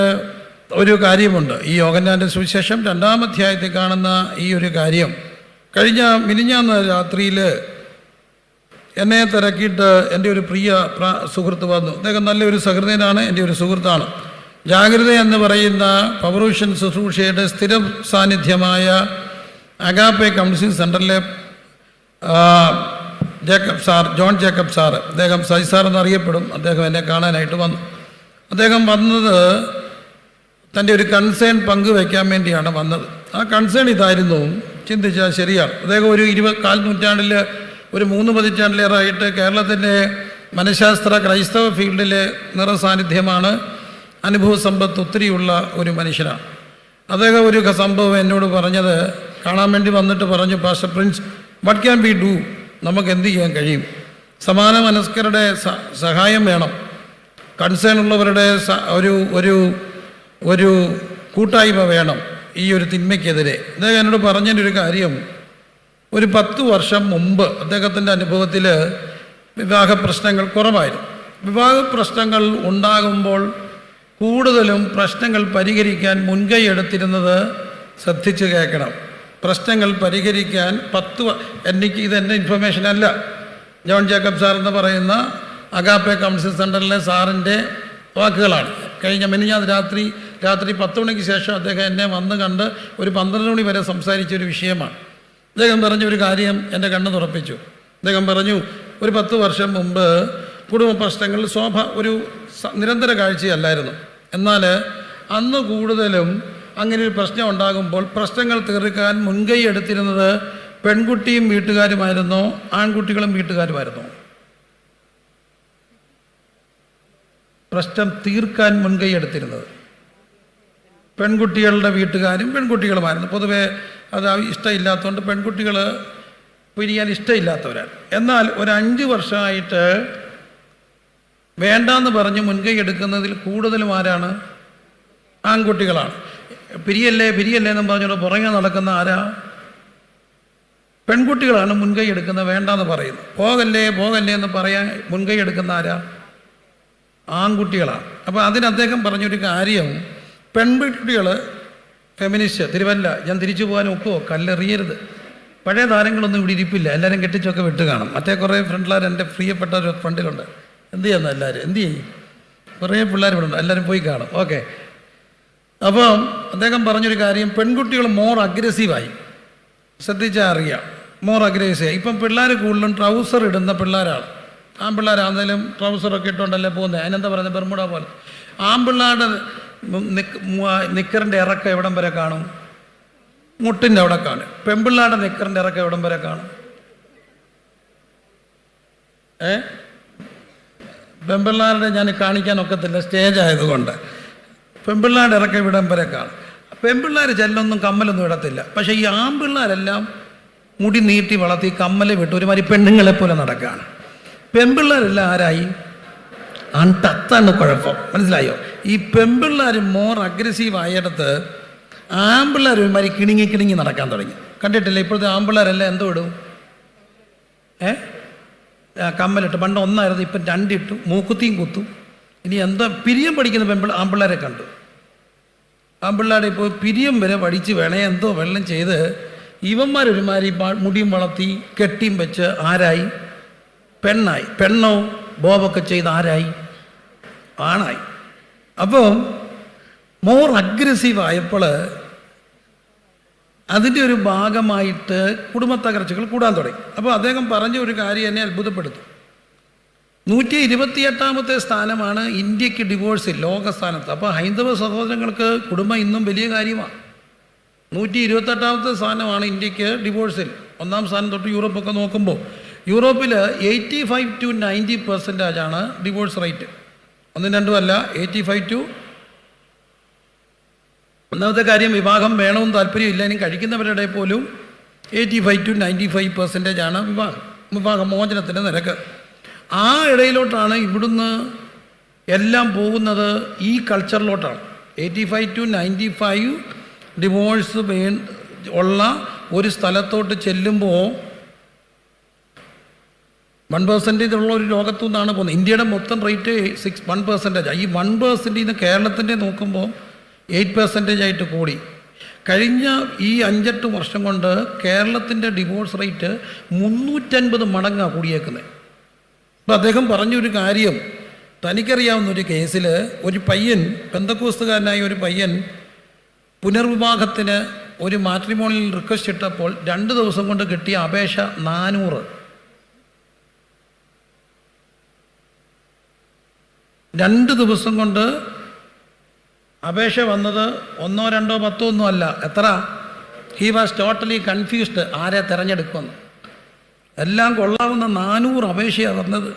ഒരു കാര്യമുണ്ട്. ഈ യോഹന്നാന്റെ സുവിശേഷം 2-ാം അധ്യായത്തിൽ കാണുന്ന ഈ ഒരു കാര്യം, മിനിഞ്ഞാന്ന് രാത്രിയിൽ എന്നെ തിരക്കിയിട്ട് എൻ്റെ ഒരു പ്രിയ സുഹൃത്ത് വന്നു. അദ്ദേഹം നല്ലൊരു സഹൃദയനാണ്, എൻ്റെ ഒരു സുഹൃത്താണ്. ജാഗ്രത എന്ന് പറയുന്ന പവറൂഷൻ ശുശ്രൂഷയുടെ സ്ഥിരം സാന്നിധ്യമായ അഗാപ്പെ കൗൺസിലിംഗ് സെൻ്ററിലെ ജോൺ ജേക്കബ് സാറ്, അദ്ദേഹം സാർ എന്നറിയപ്പെടും, അദ്ദേഹം എന്നെ കാണാനായിട്ട് വന്നു. അദ്ദേഹം വന്നത് തൻ്റെ ഒരു കൺസേൺ പങ്കുവയ്ക്കാൻ വേണ്ടിയാണ് വന്നത്. ആ കൺസേൺ ഇതായിരുന്നു, ചിന്തിച്ചാൽ ശരിയാണ്. അദ്ദേഹം ഒരു 4 നൂറ്റാണ്ടിൽ, ഒരു 3 പതിറ്റാണ്ടിലേറായിട്ട് കേരളത്തിൻ്റെ മനഃശാസ്ത്ര ക്രൈസ്തവ ഫീൽഡിലെ നിറസാന്നിധ്യമാണ്. അനുഭവ സമ്പത്ത് ഒത്തിരിയുള്ള ഒരു മനുഷ്യനാണ്. അദ്ദേഹം ഒരു സംഭവം എന്നോട് പറഞ്ഞത്, കാണാൻ വേണ്ടി വന്നിട്ട് പറഞ്ഞു, pastor Prince, what can be do? നമുക്ക് എന്ത് ചെയ്യാൻ കഴിയും? സമാന മനസ്കരുടെ സഹായം വേണം. കൺസേൺ ഉള്ളവരുടെ ഒരു കൂട്ടായ്മ വേണം ഈ ഒരു തിന്മയ്ക്കെതിരെ. അദ്ദേഹം എന്നോട് പറഞ്ഞതിൻ്റെ ഒരു കാര്യം, ഒരു 10 വർഷം മുമ്പ് അദ്ദേഹത്തിൻ്റെ അനുഭവത്തിൽ വിവാഹ പ്രശ്നങ്ങൾ കുറവായിരുന്നു. വിവാഹ പ്രശ്നങ്ങൾ ഉണ്ടാകുമ്പോൾ കൂടുതലും പ്രശ്നങ്ങൾ പരിഹരിക്കാൻ മുൻകൈ എടുത്തിരുന്നത്, ശ്രദ്ധിച്ച് കേൾക്കണം, പ്രശ്നങ്ങൾ പരിഹരിക്കാൻ എനിക്ക് ഇതെൻ്റെ ഇൻഫർമേഷൻ അല്ല, ജോൺ ജേക്കബ് സാർ എന്ന് പറയുന്ന അഗാപ്പെ കൗൺസിൽ സെൻ്ററിലെ സാറിൻ്റെ വാക്കുകളാണ്. കഴിഞ്ഞ മിനിഞ്ഞാന്ന് രാത്രി 10 മണിക്ക് ശേഷം അദ്ദേഹം എന്നെ വന്ന് കണ്ട് ഒരു 12 മണി വരെ സംസാരിച്ചൊരു വിഷയമാണ്. അദ്ദേഹം പറഞ്ഞൊരു കാര്യം എൻ്റെ കണ്ണ് തുറപ്പിച്ചു. അദ്ദേഹം പറഞ്ഞു, ഒരു 10 വർഷം മുമ്പ് കുടുംബ പ്രശ്നങ്ങൾ ഒരു നിരന്തര കാഴ്ചയല്ലായിരുന്നു. എന്നാൽ അന്ന് കൂടുതലും അങ്ങനെ ഒരു പ്രശ്നം ഉണ്ടാകുമ്പോൾ പ്രശ്നങ്ങൾ തീർക്കാൻ മുൻകൈ എടുത്തിരുന്നത് പെൺകുട്ടിയും വീട്ടുകാരുമായിരുന്നോ ആൺകുട്ടികളും വീട്ടുകാരുമായിരുന്നോ? പ്രശ്നം തീർക്കാൻ മുൻകൈ എടുത്തിരുന്നത് പെൺകുട്ടികളുടെ വീട്ടുകാരും പെൺകുട്ടികളുമായിരുന്നു. പൊതുവേ അത് ഇഷ്ടമില്ലാത്തതുകൊണ്ട് പെൺകുട്ടികൾ പിരിയാൻ ഇഷ്ടമില്ലാത്തവരാണ്. എന്നാൽ ഒരു 5 വർഷമായിട്ട് വേണ്ടാന്ന് പറഞ്ഞ് മുൻകൈ എടുക്കുന്നതിൽ കൂടുതലും ആരാണ്? ആൺകുട്ടികളാണ്. പിരിയല്ലേ എന്നും പറഞ്ഞുകൊണ്ട് പുറകെ നടക്കുന്ന ആരാ? പെൺകുട്ടികളാണ് മുൻകൈ എടുക്കുന്നത്, വേണ്ടാന്ന് പറയുന്നു. പോകല്ലേ എന്ന് പറയാൻ മുൻകൈ എടുക്കുന്ന ആരാ? ആൺകുട്ടികളാണ്. അപ്പോൾ അതിന് അദ്ദേഹം പറഞ്ഞൊരു കാര്യം, പെൺകുട്ടികൾ ഫെമിനിസ്റ്റ് തിരുവല്ല, ഞാൻ തിരിച്ചു പോകാൻ ഒക്കുമോ? കല്ലെറിയരുത്. പഴയ താരങ്ങളൊന്നും ഇവിടെ ഇരിപ്പില്ല, എല്ലാവരും കെട്ടിച്ചൊക്കെ വിട്ട് കാണും. മറ്റേ കുറേ ഫ്രണ്ടിലാർ എൻ്റെ പ്രിയപ്പെട്ട ഒരു ഫ്രണ്ടിലുണ്ട്. എന്ത് ചെയ്യുന്ന എല്ലാവരും എന്ത് ചെയ്യും? കുറേ പിള്ളേർ ഇവിടെ ഉണ്ട്, എല്ലാവരും പോയി കാണും. ഓക്കെ. അപ്പം അദ്ദേഹം പറഞ്ഞൊരു കാര്യം, പെൺകുട്ടികൾ മോർ അഗ്രസീവായി. ശ്രദ്ധിച്ചാൽ അറിയാം, മോർ അഗ്രസീവായി. ഇപ്പം പിള്ളേർ കൂടുതലും ട്രൗസർ ഇടുന്ന പിള്ളേരാണ്. ആൺപിള്ളേരാണെങ്കിലും ട്രൗസറൊക്കെ ഇട്ടുകൊണ്ടല്ലേ പോകുന്നത്. അതിനെന്താ പറയുന്നത്? ബർമുഡ പോലെ. ആൺപിള്ളേരുടെ നിക്കറിൻ്റെ ഇറക്കം എവിടം വരെ കാണും? മുട്ടിൻ്റെ അവിടെ കാണും. പെൺപിള്ളേരുടെ നിക്കറിൻ്റെ ഇറക്കം എവിടം വരെ കാണും? പെൺപിള്ളേരുടെ ഞാൻ കാണിക്കാൻ ഒക്കത്തില്ല, സ്റ്റേജ് ആയതുകൊണ്ട്. പെൺപിള്ളേരുടെ ഇറക്കം ഇവിടം വരെ കാണും. പെൺപിള്ളേർ ചെല്ലൊന്നും കമ്മലൊന്നും ഇടത്തില്ല. പക്ഷേ ഈ ആൺപിള്ളേരെല്ലാം മുടി നീട്ടി വളർത്തി കമ്മൽ വിട്ട് ഒരുമാതിരി പെണ്ണുങ്ങളെപ്പോലെ നടക്കുകയാണ്. പെൺപിള്ളേരെല്ലാം ആരായി? അതാണ് കുഴപ്പം. മനസ്സിലായോ? ഈ പെൺപിള്ളേർ മോർ അഗ്രസീവ് ആയിടത്ത് ആൺപിള്ളേർ ഒരുമാതിരി കിണുങ്ങി നടക്കാൻ തുടങ്ങി. കണ്ടിട്ടില്ല? ഇപ്പോഴത്തെ ആൺപിള്ളേരെല്ലാം എന്തോ ഇടും? കമ്മലിട്ട്. പണ്ട് 1 ആയിരുന്നു, ഇപ്പം 2 ഇട്ടു. മൂക്കുത്തിയും കുത്തും. ഇനി എന്താ പിരിയം പഠിക്കുന്ന ആൺപിള്ളേരെ കണ്ടു. ആൺപിള്ളേരെ ഇപ്പോൾ പിരിയം വരെ പഠിച്ച് എന്തോ വെള്ളം ചെയ്ത് ഇവന്മാരൊരുമാതിരി മുടിയും വളർത്തി കെട്ടിയും വെച്ച് ആരായി? പെണ്ണായി. പെണ്ണോ ബോബൊക്കെ ചെയ്ത് ആരായി? ആണായി. അപ്പോൾ മോർ അഗ്രസീവ് ആയപ്പോൾ അതിൻ്റെ ഒരു ഭാഗമായിട്ട് കുടുംബത്തകർച്ചകൾ കൂടാൻ തുടങ്ങി. അപ്പോൾ അദ്ദേഹം പറഞ്ഞ ഒരു കാര്യം എന്നെ അത്ഭുതപ്പെടുത്തും. 128ാമത്തെ സ്ഥാനമാണ് ഇന്ത്യക്ക് ഡിവോഴ്സിൽ, ലോകസ്ഥാനത്ത്. അപ്പോൾ ഹൈന്ദവ സഹോദരങ്ങൾക്ക് കുടുംബം ഇന്നും വലിയ കാര്യമാണ്. 128ാമത്തെ സ്ഥാനമാണ് ഇന്ത്യക്ക് ഡിവോഴ്സിൽ. 1ാം സ്ഥാനം തൊട്ട് യൂറോപ്പൊക്കെ നോക്കുമ്പോൾ യൂറോപ്പിൽ 85 to 90% ഡിവോഴ്സ് റേറ്റ്. 1ഉം 2ഉം അല്ല, 85 to. ഒന്നാമത്തെ കാര്യം, വിവാഹം വേണമെന്ന് താല്പര്യമില്ല. ഇനി കഴിക്കുന്നവരുടെ പോലും 85 to 95% വിവാഹമോചനത്തിൻ്റെ നിരക്ക്. ആ ഇടയിലോട്ടാണ് ഇവിടുന്ന് എല്ലാം പോകുന്നത്, ഈ കൾച്ചറിലോട്ടാണ്. 85 to 95 ഡിവോഴ്സ് ഉള്ള ഒരു സ്ഥലത്തോട്ട് ചെല്ലുമ്പോൾ 1% ഉള്ള ഒരു ലോകത്തു നിന്നാണ് പോകുന്നത്. ഇന്ത്യയുടെ മൊത്തം റേറ്റ് 1%. ഈ 1% കേരളത്തിൻ്റെ നോക്കുമ്പോൾ 8% ആയിട്ട് കൂടി. കഴിഞ്ഞ ഈ 5-8 വർഷം കൊണ്ട് കേരളത്തിൻ്റെ ഡിവോഴ്സ് റേറ്റ് 350 മടങ്ങാണ് കൂടിയേക്കുന്നത്. അപ്പോൾ അദ്ദേഹം പറഞ്ഞൊരു കാര്യം, തനിക്കറിയാവുന്ന ഒരു കേസിൽ ഒരു പയ്യൻ, പെന്തക്കോസ്തുകാരനായ ഒരു പയ്യൻ പുനർവിവാഹത്തിന് ഒരു മാട്രിമോണിയൽ റിക്വസ്റ്റ് ഇട്ടപ്പോൾ 2 ദിവസം കൊണ്ട് കിട്ടിയ അപേക്ഷ 400. 2 ദിവസം കൊണ്ട് അപേക്ഷ വന്നത് 1, 2, 10 ഒന്നും അല്ല. എത്ര? He was totally confused. ആരെ തിരഞ്ഞെടുക്കുമെന്ന്. എല്ലാം കൊള്ളാവുന്ന 400 അപേക്ഷയാണ് വന്നത്.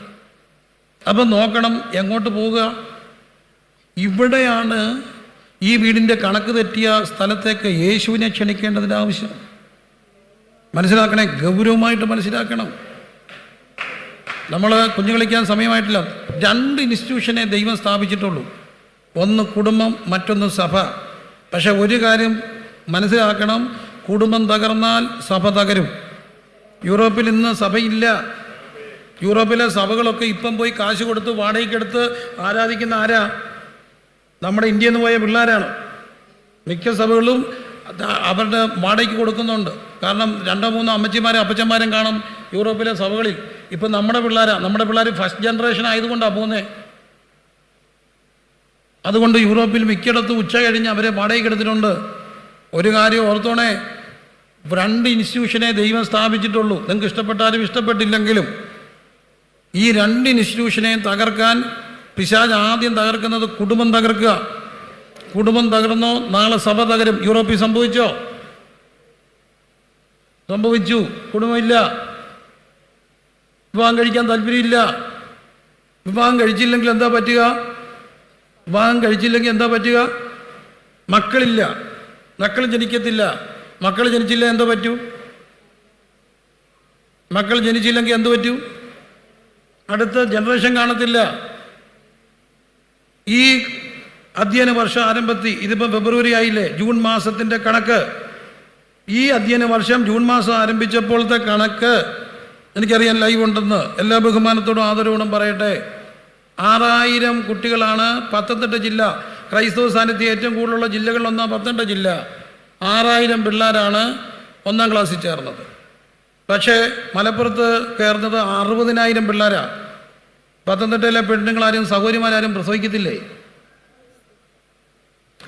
അപ്പം നോക്കണം എങ്ങോട്ട് പോവുക. ഇവിടെയാണ് ഈ വീടിൻ്റെ കണക്ക് തെറ്റിയ സ്ഥലത്തേക്ക് യേശുവിനെ ക്ഷണിക്കേണ്ടതിൻ്റെ ആവശ്യം. മനസ്സിലാക്കണേ, ഗൗരവമായിട്ട് മനസ്സിലാക്കണം. നമ്മൾ കുഞ്ഞു കളിക്കാൻ സമയമായിട്ടില്ല. 2 ഇൻസ്റ്റിറ്റ്യൂഷനെ ദൈവം സ്ഥാപിച്ചിട്ടുള്ളൂ. ഒന്ന് കുടുംബം, മറ്റൊന്ന് സഭ. പക്ഷെ ഒരു കാര്യം മനസ്സിലാക്കണം, കുടുംബം തകർന്നാൽ സഭ തകരും. യൂറോപ്പിൽ ഇന്ന് സഭയില്ല. യൂറോപ്പിലെ സഭകളൊക്കെ ഇപ്പം പോയി കാശ് കൊടുത്ത് വാടകയ്ക്കെടുത്ത് ആരാധിക്കുന്ന ആരാ? നമ്മുടെ ഇന്ത്യയിൽ നിന്ന് പോയ പിള്ളേരാണ്. മിക്ക സഭകളും അവരുടെ വാടകയ്ക്ക് കൊടുക്കുന്നുണ്ട്. കാരണം 2-3 അമ്മച്ചിമാരും അപ്പച്ചന്മാരും കാണും യൂറോപ്പിലെ സഭകളിൽ. ഇപ്പം നമ്മുടെ പിള്ളേർ ഫസ്റ്റ് ജനറേഷൻ ആയതുകൊണ്ടാണ് പോകുന്നത്. അതുകൊണ്ട് യൂറോപ്പിൽ മിക്കയിടത്തും ഉച്ച കഴിഞ്ഞ് അവരെ വാടകയ്ക്ക് എടുത്തിട്ടുണ്ട്. ഒരു കാര്യം ഓർത്തോണേ, 2 ഇൻസ്റ്റിറ്റ്യൂഷനെ ദൈവം സ്ഥാപിച്ചിട്ടുള്ളൂ. നിങ്ങൾക്ക് ഇഷ്ടപ്പെട്ടാലും ഇഷ്ടപ്പെട്ടില്ലെങ്കിലും ഈ 2 ഇൻസ്റ്റിറ്റ്യൂഷനെയും തകർക്കാൻ പിശാച് ആദ്യം തകർക്കുന്നത് കുടുംബം തകർക്കുക. കുടുംബം തകർന്നോ നാളെ സഭ തകരും. യൂറോപ്പിൽ സംഭവിച്ചു. കുടുംബമില്ല, വിവാഹം കഴിക്കാൻ താല്പര്യമില്ല. വിവാഹം കഴിച്ചില്ലെങ്കിൽ എന്താ പറ്റുക? മക്കളില്ല, മക്കൾ ജനിക്കത്തില്ല. മക്കൾ ജനിച്ചില്ല എന്തോ പറ്റൂ? മക്കൾ ജനിച്ചില്ലെങ്കിൽ എന്ത് പറ്റൂ? അടുത്ത ജനറേഷൻ കാണത്തില്ല. ഈ അധ്യയന വർഷം ആരംഭത്തിൽ, ഇതിപ്പോൾ ഫെബ്രുവരി ആയില്ലേ, ജൂൺ മാസത്തിൻ്റെ കണക്ക്, ഈ അധ്യയന വർഷം ജൂൺ മാസം ആരംഭിച്ചപ്പോഴത്തെ കണക്ക് എനിക്കറിയാൻ ലൈവ് ഉണ്ടെന്ന് എല്ലാ ബഹുമാനത്തോടും ആദരവോടും പറയട്ടെ. 6000 കുട്ടികളാണ് പത്തനംതിട്ട ജില്ല, ക്രൈസ്തവ സാന്നിധ്യം ഏറ്റവും കൂടുതലുള്ള ജില്ലകളിലൊന്നാണ് പത്തനംതിട്ട ജില്ല. 6000 പിള്ളേരാണ് 1ാം ക്ലാസ്സിൽ ചേർന്നത്. പക്ഷേ മലപ്പുറത്ത് കയറുന്നത് 60,000 പിള്ളേരാണ്. പത്തനംതിട്ടയിലെ പെണ്ണുങ്ങളാരും സഹോദരിമാരും പ്രസവിക്കത്തില്ലേ?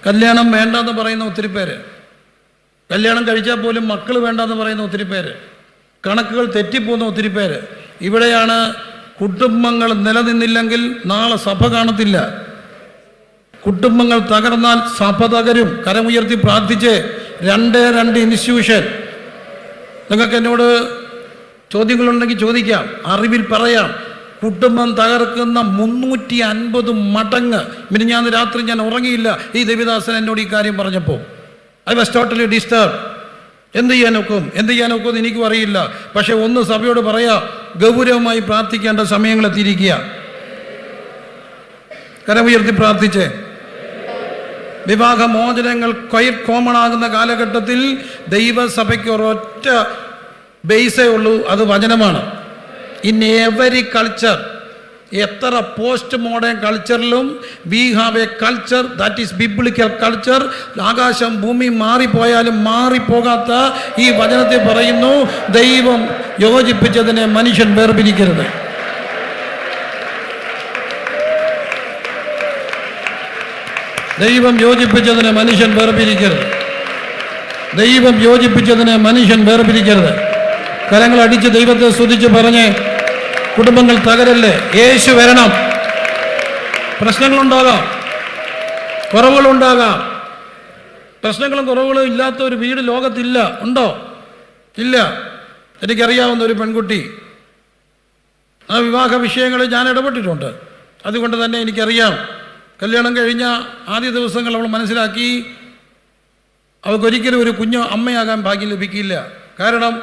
കല്യാണം വേണ്ടെന്ന് പറയുന്ന ഒത്തിരി പേര്, കല്യാണം കഴിച്ചാൽ പോലും മക്കൾ വേണ്ടെന്ന് പറയുന്ന ഒത്തിരി പേര്, കണക്കുകൾ തെറ്റിപ്പോകുന്ന ഒത്തിരി പേര്. ഇവിടെയാണ് കുടുംബങ്ങൾ നിലനിന്നില്ലെങ്കിൽ നാളെ സഭ കാണത്തില്ല. കുടുംബങ്ങൾ തകർന്നാൽ സഭ തകരും. കരമുയർത്തി പ്രാർത്ഥിച്ച് 2 ഇൻസ്റ്റിറ്റ്യൂഷൻ. നിങ്ങൾക്ക് എന്നോട് ചോദ്യങ്ങളുണ്ടെങ്കിൽ ചോദിക്കാം, അറിവിൽ പറയാം. കുടുംബം തകർക്കുന്ന 350 മടങ്ങ്. മിനിഞ്ഞാന്ന് രാത്രി ഞാൻ ഉറങ്ങിയില്ല ഈ ദേവിദാസൻ എന്നോട് ഈ കാര്യം പറഞ്ഞപ്പോൾ. I was totally disturb. എന്ത് ചെയ്യാനൊക്കും എനിക്കും അറിയില്ല. പക്ഷെ ഒന്ന് സഭയോട് പറയാ, ഗൗരവമായി പ്രാർത്ഥിക്കേണ്ട സമയങ്ങളെത്തിയിരിക്കുക. കരമുയർത്തി പ്രാർത്ഥിച്ചേ. വിവാഹമോചനങ്ങൾ ക്വയറ്റ് കോമൺ ആകുന്ന കാലഘട്ടത്തിൽ ദൈവസഭയ്ക്ക് ഒരൊറ്റ ബേസേ ഉള്ളൂ, അത് വചനമാണ്. ഇൻ എവരി കൾച്ചർ, എത്ര പോസ്റ്റ് മോഡേൺ കൾച്ചറിലും we have a culture that is biblical culture. ആകാശം ഭൂമി മാറിപ്പോയാലും മാറിപ്പോകാത്ത ഈ വചനത്തെ പറയുന്നു, ദൈവം യോജിപ്പിച്ചതിനെ മനുഷ്യൻ വേർപിരിക്കരുത്. ദൈവം യോജിപ്പിച്ചതിനെ മനുഷ്യൻ വേർപിരിക്കരുത്. കരങ്ങൾ അടിച്ച് ദൈവത്തെ സ്തുതിച്ച് പറഞ്ഞ് കുടുംബങ്ങൾ തകരല്ലേ. യേശു വരണം. പ്രശ്നങ്ങളുണ്ടാകാം, കുറവുകളുണ്ടാകാം. പ്രശ്നങ്ങളും കുറവുകളും ഇല്ലാത്ത ഒരു വീട് ലോകത്തില്ല. ഉണ്ടോ? ഇല്ല. എനിക്കറിയാവുന്ന ഒരു പെൺകുട്ടി, ആ വിവാഹ വിഷയങ്ങളിൽ ഞാൻ ഇടപെട്ടിട്ടുണ്ട്. അതുകൊണ്ട് തന്നെ എനിക്കറിയാം. കല്യാണം കഴിഞ്ഞ ആദ്യ ദിവസങ്ങൾ അവൾ മനസ്സിലാക്കി അവൾക്കൊരിക്കലും ഒരു കുഞ്ഞ് അമ്മയാകാൻ ഭാഗ്യം ലഭിക്കില്ല. കാരണം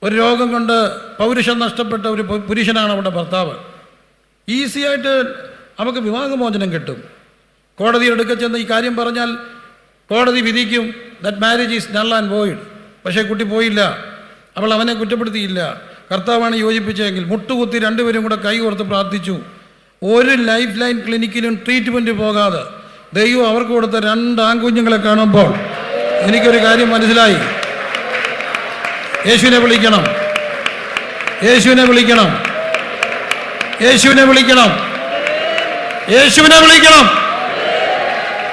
ഒരു രോഗം കൊണ്ട് പൗരുഷം നഷ്ടപ്പെട്ട ഒരു പുരുഷനാണ് അവളുടെ ഭർത്താവ്. ഈസിയായിട്ട് അവൾക്ക് വിവാഹമോചനം കിട്ടും. കോടതിയുടെ അടുക്കൽ ചെന്ന് ഈ കാര്യം പറഞ്ഞാൽ കോടതി വിധിക്കും that marriage is null and void. പക്ഷേ കുട്ടി പോയില്ല. അവൾ അവനെ കുറ്റപ്പെടുത്തിയില്ല. കർത്താവാണ് യോജിപ്പിച്ചതെങ്കിൽ മുട്ടുകുത്തി 2 പേരും കൂടെ കൈ കോർത്ത് പ്രാർത്ഥിച്ചു. ഒരു ലൈഫ് ലൈൻ ക്ലിനിക്കിലും ട്രീറ്റ്മെൻറ്റ് പോകാതെ ദൈവം അവർക്ക് കൊടുത്ത 2 ആൺകുഞ്ഞുങ്ങളെ കാണുമ്പോൾ എനിക്കൊരു കാര്യം മനസ്സിലായി. യേശുവിനെ വിളിക്കണം.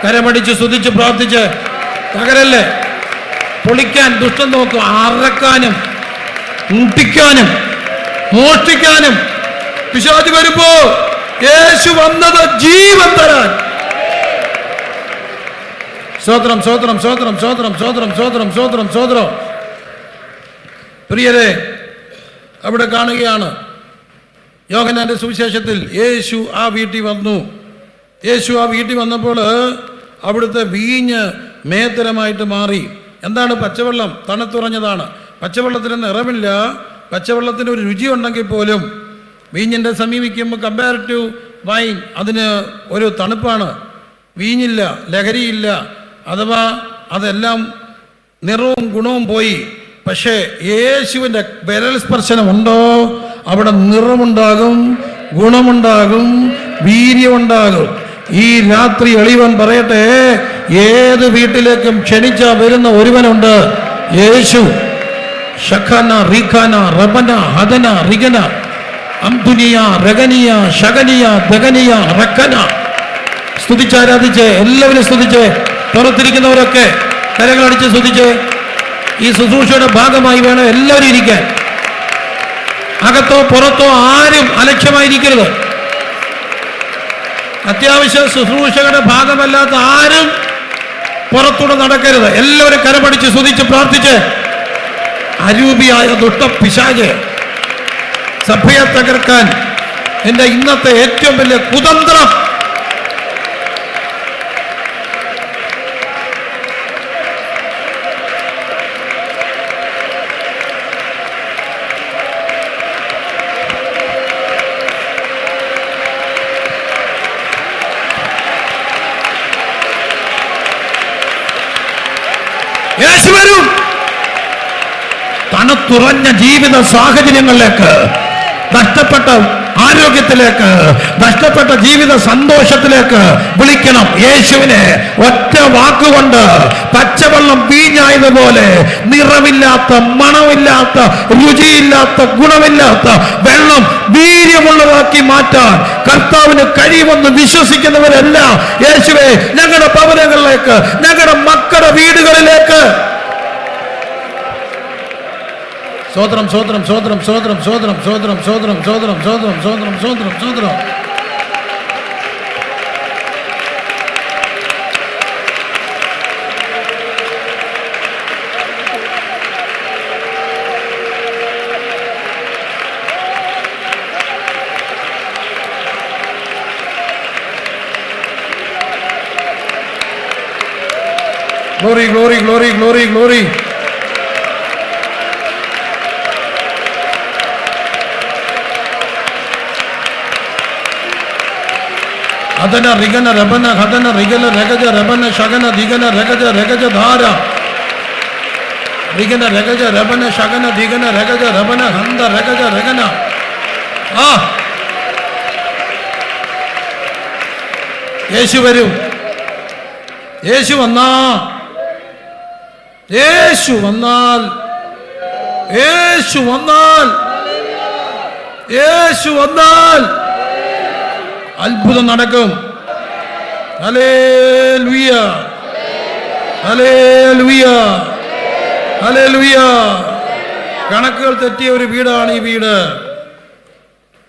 കരമടിച്ച് സ്തുതിച്ച് പ്രാർത്ഥിച്ച് തകരല്ലേ. പൊളിക്കാൻ ദുഷ്ടം നോക്കും, അറക്കാനും മുട്ടിക്കാനും മോഷ്ടിക്കാനും പിശാച് വരുമ്പോ യേശു വന്നത് ജീവൻ തരാൻ. സ്തോത്രം. പ്രിയരെ, അവിടെ കാണുകയാണ് യോഹന്നാന്റെ സുവിശേഷത്തിൽ യേശു ആ വീട്ടിൽ വന്നപ്പോൾ അവിടുത്തെ വീഞ്ഞ് മേത്തരമായിട്ട് മാറി. എന്താണ്? പച്ചവെള്ളം തണുത്തുറഞ്ഞതാണ്. പച്ചവെള്ളത്തിന് നിറമില്ല, പച്ചവെള്ളത്തിന് ഒരു രുചി ഉണ്ടെങ്കിൽ പോലും വീഞ്ഞിൻ്റെ സമീപിക്കുമ്പോൾ കമ്പയർ ടു വൈൻ അതിന് ഒരു തണുപ്പാണ്. വീഞ്ഞില്ല, ലഹരിയില്ല, അഥവാ അതെല്ലാം നിറവും ഗുണവും പോയി. പക്ഷേ യേശുവിൻ്റെ വിരൽ സ്പർശനം ഉണ്ടോ, അവിടെ നിറമുണ്ടാകും, ഗുണമുണ്ടാകും, വീര്യമുണ്ടാകും. ഈ രാത്രി എളിവൻ പറയട്ടെ, ഏത് വീട്ടിലേക്കും ക്ഷണിച്ച വരുന്ന ഒരുവനുണ്ട്, യേശു. ഷഖന റിഖന റബന ഹദന റിഗന അംതുനിയ രഗനിയ ശഗനിയ ദഗനിയ റക്കന. സ്തുതിച്ചാരാധിച്ച് എല്ലാവരും സ്തുതിച്ച്, പുറത്തിരിക്കുന്നവരൊക്കെ കരങ്ങളടിച്ച് സ്തുതിച്ച്. ഈ ശുശ്രൂഷയുടെ ഭാഗമായി വേണം എല്ലാവരും ഇരിക്കാൻ. അകത്തോ പുറത്തോ ആരും അലക്ഷ്യമായിരിക്കരുത്. അത്യാവശ്യ ശുശ്രൂഷകളുടെ ഭാഗമല്ലാത്ത ആരും പുറത്തൂടെ നടക്കരുത്. എല്ലാവരും കരപടിച്ച് സ്തുതിച്ച് പ്രാർത്ഥിച്ച്. അരൂപിയായ ദുഷ്ടപിശാച് സഭയെ തകർക്കാൻ എന്റെ ഇന്നത്തെ ഏറ്റവും വലിയ കുതന്ത്രം യേശു വരും. തണുത്തുറഞ്ഞ ജീവിത സാഹചര്യങ്ങളിലേക്ക്, നഷ്ടപ്പെട്ട ആരോഗ്യത്തിലേക്ക്, നഷ്ടപ്പെട്ട ജീവിത സന്തോഷത്തിലേക്ക് വിളിക്കണം യേശുവിനെ. ഒറ്റ വാക്കുകൊണ്ട് പച്ചവെള്ളം വീഞ്ഞായതുപോലെ നിറമില്ലാത്ത, മണമില്ലാത്ത, രുചിയില്ലാത്ത, ഗുണമില്ലാത്ത വെള്ളം വീര്യമുള്ളതാക്കി മാറ്റാൻ കർത്താവിന് കഴിയുമെന്ന് വിശ്വസിക്കുന്നവരെല്ലാം യേശുവേ ഞങ്ങളുടെ ഭവനങ്ങളിലേക്ക്, ഞങ്ങളുടെ മക്കളുടെ വീടുകളിലേക്ക്. സ്വോത്രം സ്വോത്രം സ്വോത്രം സ്വോത്രം സ്വോത്രം സ്വോത്രം സ്വോത്രം സ്വോത്രം സ്വോത്രം സ്വോത്രം സ്വോത്രം സ്വോത്രം. Glory, glory, glory, glory, glory. Adana rigana rabana hadana rigana regaja rabana shagana digana regaja dhara rigana regaja rabana shagana digana regaja rabana handa regaja regana. യേശു വരും. യേശു വന്നാൽ, യേശു വന്നാൽ, യേശു വന്നാൽ, യേശു വന്നാൽ അത്ഭുതം നടക്കും. Hallelujah, hallelujah, hallelujah. കണക്കുകൾ തെറ്റിയ ഒരു വീടാണ് ഈ വീട്.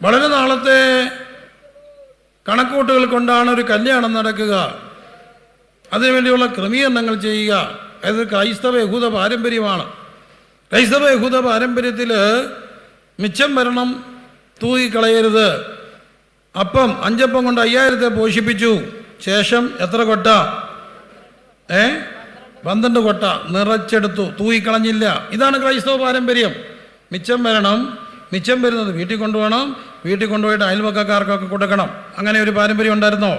വളരെ നാളത്തെ കണക്കൂട്ടുകൾ കൊണ്ടാണ് ഒരു കല്യാണം നടക്കുക. അതിനുവേണ്ടിയുള്ള ക്രമീകരണങ്ങൾ ചെയ്യുക. അത് ക്രൈസ്തവ യഹൂദ പാരമ്പര്യമാണ്. ക്രൈസ്തവ യഹൂദ പാരമ്പര്യത്തിൽ മിച്ചം വരണം, തൂകിക്കളയരുത്. അപ്പം 5 അപ്പം കൊണ്ട് 5000 പോഷിപ്പിച്ചു. ശേഷം എത്ര കൊട്ട? 12 കൊട്ട നിറച്ചെടുത്തു, തൂകിക്കളഞ്ഞില്ല. ഇതാണ് ക്രൈസ്തവ പാരമ്പര്യം. മിച്ചം വരണം, മിച്ചം വരുന്നത് വീട്ടിൽ കൊണ്ടുപോകണം, വീട്ടിൽ കൊണ്ടുപോയിട്ട് അയൽവക്കക്കാർക്കൊക്കെ കൊടുക്കണം. അങ്ങനെ ഒരു പാരമ്പര്യം ഉണ്ടായിരുന്നോ?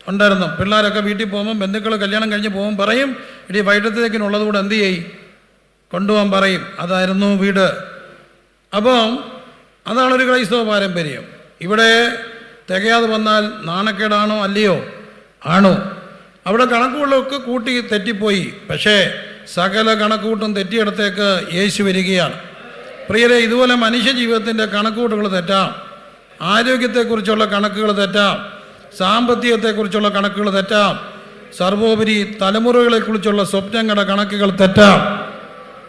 ഉണ്ടായിരുന്നു. പിള്ളേരൊക്കെ വീട്ടിൽ പോകുമ്പം, ബന്ധുക്കൾ കല്യാണം കഴിഞ്ഞ് പോകുമ്പോൾ പറയും, ഇടി വൈകിട്ടത്തേക്കിനുള്ളത് കൂടെ എന്ത് ചെയ്യും, കൊണ്ടുപോകാൻ പറയും. അതായിരുന്നു വീട്. അപ്പം അതാണൊരു ക്രൈസ്തവ പാരമ്പര്യം. ഇവിടെ തികയാതെ വന്നാൽ നാണക്കേടാണോ അല്ലയോ? ആണോ? അവിടെ കണക്കുകളൊക്കെ കൂട്ടി തെറ്റിപ്പോയി. പക്ഷേ സകല കണക്കുകൂട്ടും തെറ്റിയിടത്തേക്ക് യേശു വരികയാണ്. പ്രിയരെ, ഇതുപോലെ മനുഷ്യ ജീവിതത്തിൻ്റെ കണക്കുകൂട്ടുകൾ തെറ്റാം. ആരോഗ്യത്തെക്കുറിച്ചുള്ള കണക്കുകൾ തെറ്റാം. സാമ്പത്തികത്തെക്കുറിച്ചുള്ള കണക്കുകൾ തെറ്റാം. സർവോപരി തലമുറകളെക്കുറിച്ചുള്ള സ്വപ്നങ്ങളുടെ കണക്കുകൾ തെറ്റാം.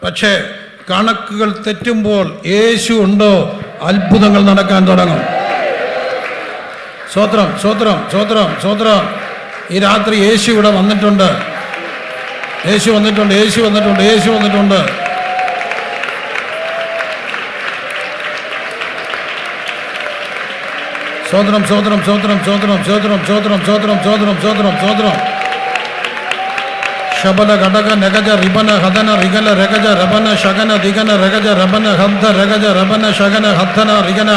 പക്ഷേ കണക്കുകൾ തെറ്റുമ്പോൾ യേശു ഉണ്ടോ, അത്ഭുതങ്ങൾ നടക്കാൻ തുടങ്ങും. സ്വോത്രം സ്വോത്രം സ്വോത്രം സ്വോത്രം. ഈ രാത്രി യേശു ഇവിടെ വന്നിട്ടുണ്ട്. യേശു വന്നിട്ടുണ്ട്, യേശു വന്നിട്ടുണ്ട്, യേശു വന്നിട്ടുണ്ട്. സ്വോത്രം സ്വോത്രം സ്വോത്രം സ്വോത്രം സ്വോത്രം സ്വോത്രം സ്വോത്രം സ്വോത്രം സ്വോത്രം സ്വോത്രം. ശബല ഘടക നഗജ റിബന ഹദന റിഗല രഗജ രബന ശഗന ദിഗന രഗജ രബന ഹദ്ദ രഗജ രബന ശഗന ഹദ്ദന റിഗന.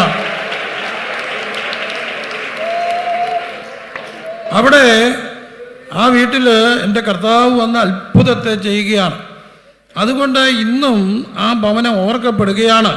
അവിടെ ആ വീട്ടിൽ എൻ്റെ കർത്താവ് വന്ന അത്ഭുതത്തെ ചെയ്യുകയാണ്. അതുകൊണ്ട് ഇന്നും ആ ഭവനം ഓർക്കപ്പെടുകയാണ്.